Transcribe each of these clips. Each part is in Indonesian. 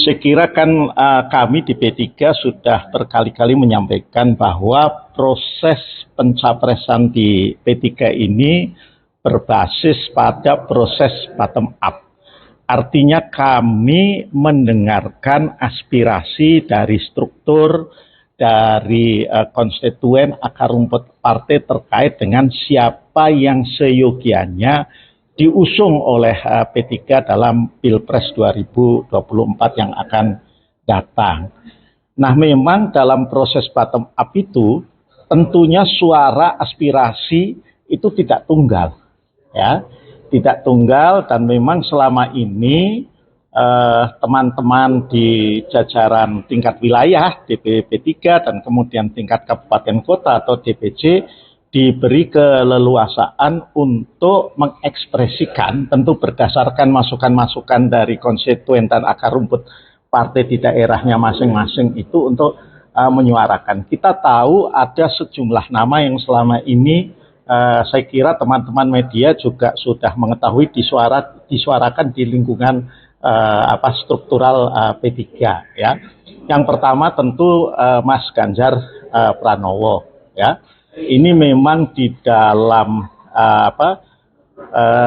Saya kira kan kami di P3 sudah berkali-kali menyampaikan bahwa proses pencapresan di P3 ini berbasis pada proses bottom up. Artinya kami mendengarkan aspirasi dari struktur, dari konstituen akar rumput partai terkait dengan siapa yang seyogianya diusung oleh P3 dalam Pilpres 2024 yang akan datang. Nah, memang dalam proses bottom up itu tentunya suara aspirasi itu tidak tunggal, ya, tidak tunggal, dan memang selama ini teman-teman di jajaran tingkat wilayah DPP 3 dan kemudian tingkat kabupaten kota atau DPC diberi keleluasaan untuk mengekspresikan, tentu berdasarkan masukan-masukan dari konstituen dan akar rumput partai di daerahnya masing-masing itu untuk menyuarakan. Kita tahu ada sejumlah nama yang selama ini saya kira teman-teman media juga sudah mengetahui disuarakan di lingkungan struktural P3, ya. Yang pertama tentu Mas Ganjar Pranowo, ya. Ini memang di dalam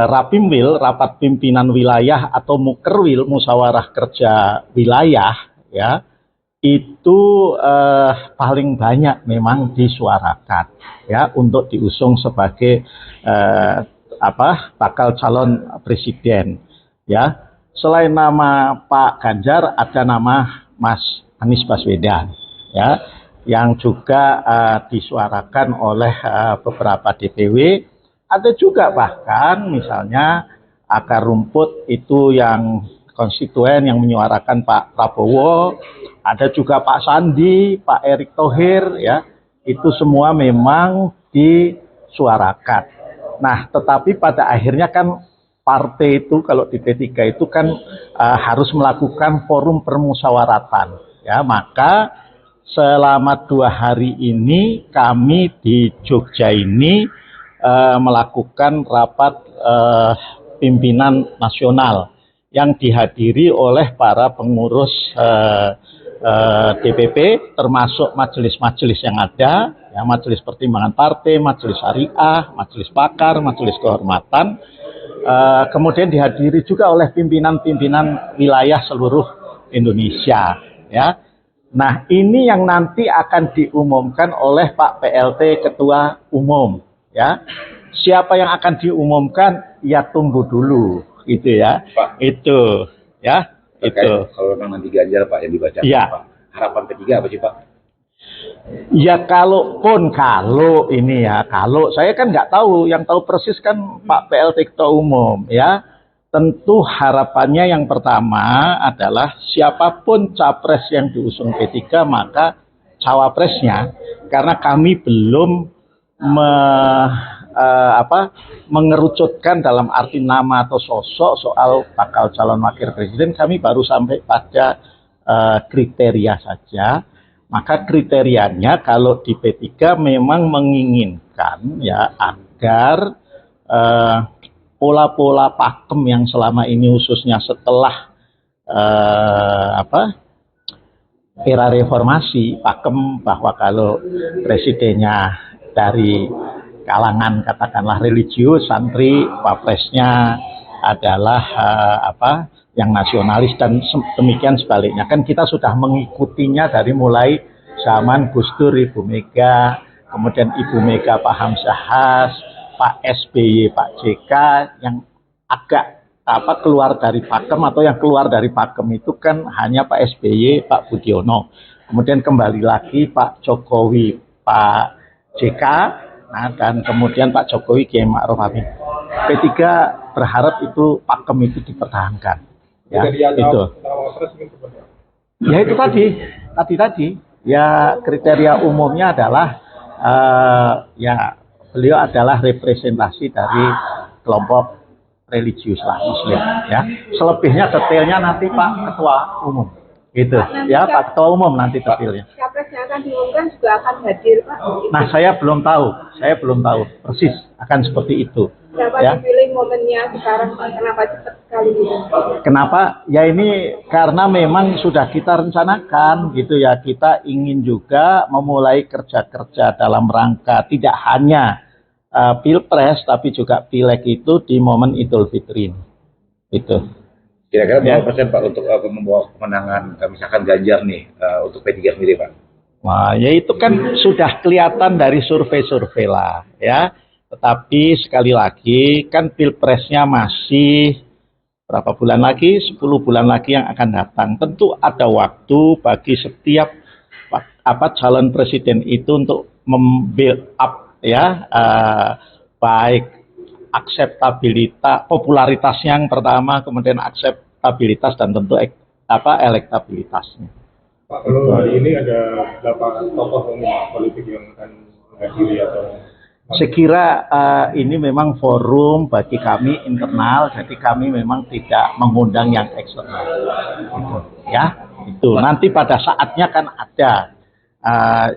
Rapimwil, rapat pimpinan wilayah atau Mukerwil, musyawarah kerja wilayah, ya, itu paling banyak memang disuarakan, ya, untuk diusung sebagai bakal calon presiden, ya. Selain nama Pak Ganjar ada nama Mas Anies Baswedan, ya, yang juga disuarakan oleh beberapa DPW. Ada juga bahkan misalnya akar rumput itu yang konstituen yang menyuarakan Pak Prabowo, ada juga Pak Sandi, Pak Erick Thohir, ya, itu semua memang disuarakan. Nah, tetapi pada akhirnya kan partai itu kalau di P3 itu kan harus melakukan forum permusyawaratan, ya. Maka selama 2 hari ini kami di Jogja ini melakukan rapat pimpinan nasional yang dihadiri oleh para pengurus DPP, termasuk majelis-majelis yang ada, ya, majelis pertimbangan partai, majelis syariah, majelis pakar, majelis kehormatan. Kemudian dihadiri juga oleh pimpinan-pimpinan wilayah seluruh Indonesia, ya. Nah, ini yang nanti akan diumumkan oleh Pak PLT Ketua Umum, ya. Siapa yang akan diumumkan, ya tunggu dulu, gitu ya. Pak, itu, ya. Itu. Kalau memang nanti Ganjar Pak yang dibacakan, ya, Pak, harapan P3 apa sih Pak? Ya kalau ini ya, kalau saya kan nggak tahu, yang tahu persis kan Pak PLT Ketua Umum, ya. Tentu harapannya yang pertama adalah siapapun capres yang diusung P3 maka cawapresnya, karena kami belum mengerucutkan dalam arti nama atau sosok soal bakal calon wakil presiden, kami baru sampai pada kriteria saja. Maka kriterianya kalau di P3 memang menginginkan, ya, agar pola-pola pakem yang selama ini khususnya setelah era reformasi, pakem bahwa kalau presidennya dari kalangan katakanlah religius, santri, wapresnya adalah yang nasionalis, dan demikian sebaliknya. Kan kita sudah mengikutinya dari mulai zaman Gus Dur, Ibu Mega, kemudian Ibu Mega Pak Hamzahas, Pak SBY, Pak JK, yang agak keluar dari pakem, atau yang keluar dari pakem itu kan hanya Pak SBY, Pak Budiono. Kemudian kembali lagi Pak Jokowi, Pak JK, nah, dan kemudian Pak Jokowi, Kiai Ma'ruf Amin. P3 berharap itu pakem itu dipertahankan. Ya, itu. Ya itu tadi. Ya kriteria umumnya adalah ya beliau adalah representasi dari kelompok religius lah, Muslim, ya. Selebihnya detailnya nanti Pak Ketua Umum, gitu, ya, Pak Ketua Umum nanti detailnya. Capres yang akan diumumkan juga akan hadir, Pak. Nah, saya belum tahu persis akan seperti itu. Kenapa Ya. dipilih momennya sekarang, Pak? Kenapa cepat sekali gitu? Kenapa? Ya ini karena memang sudah kita rencanakan gitu ya. Kita ingin juga memulai kerja-kerja dalam rangka tidak hanya Pilpres tapi juga Pileg itu di momen Idul Fitri ini. Itu. Kira-kira Ya. berapa persen Pak untuk membawa kemenangan misalkan Ganjar nih untuk P3 sendiri Pak? Nah, ya itu kan sudah kelihatan dari survei-survei lah ya. Tetapi sekali lagi kan Pilpresnya masih berapa bulan lagi? 10 bulan lagi yang akan datang. Tentu ada waktu bagi setiap calon presiden itu untuk membuild up ya baik akseptabilitas, popularitasnya yang pertama, kemudian akseptabilitas dan tentu elektabilitasnya. Pak, kalau hari ini ada berapa tokoh politik yang akan menghadiri atau? Saya kira ini memang forum bagi kami internal, jadi kami memang tidak mengundang yang eksternal. Gitu, ya, itu nanti pada saatnya kan ada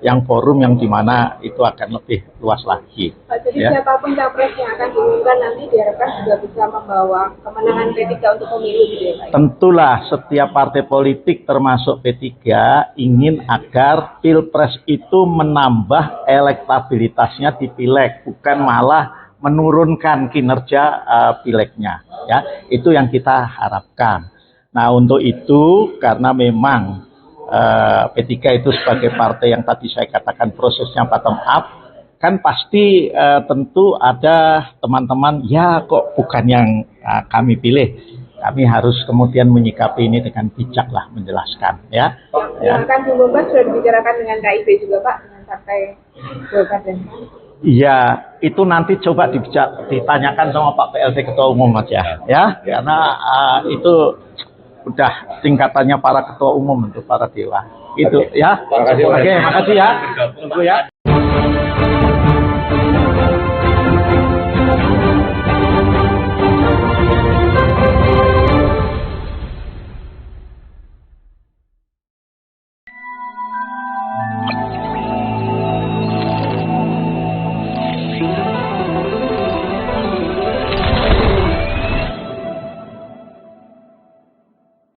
yang forum yang dimana itu akan lebih luas lagi. Pak, jadi Ya. siapapun capres yang akan diumumkan nanti diharapkan juga bisa membawa kemenangan P3 untuk pemilu gitu ya, Pak? Tentulah setiap partai politik termasuk P3 ingin agar Pilpres itu menambah elektabilitasnya di Pileg, bukan malah menurunkan kinerja Pilegnya. Ya, itu yang kita harapkan. Nah, untuk itu karena memang P3 itu sebagai partai yang tadi saya katakan prosesnya bottom up, kan pasti tentu ada teman-teman ya kok bukan yang kami pilih. Kami harus kemudian menyikapi ini dengan bijak lah menjelaskan ya. Yang akan diumumkan sudah dibicarakan dengan KIP juga Pak, dengan partai Golkar dan PAN. Iya, itu nanti coba ditanyakan sama Pak PLT Ketua Umum aja ya, karena itu udah tingkatannya para ketua umum untuk para dewa. Itu ya. Terima kasih, Pak. Oke, makasih ya. Tunggu ya.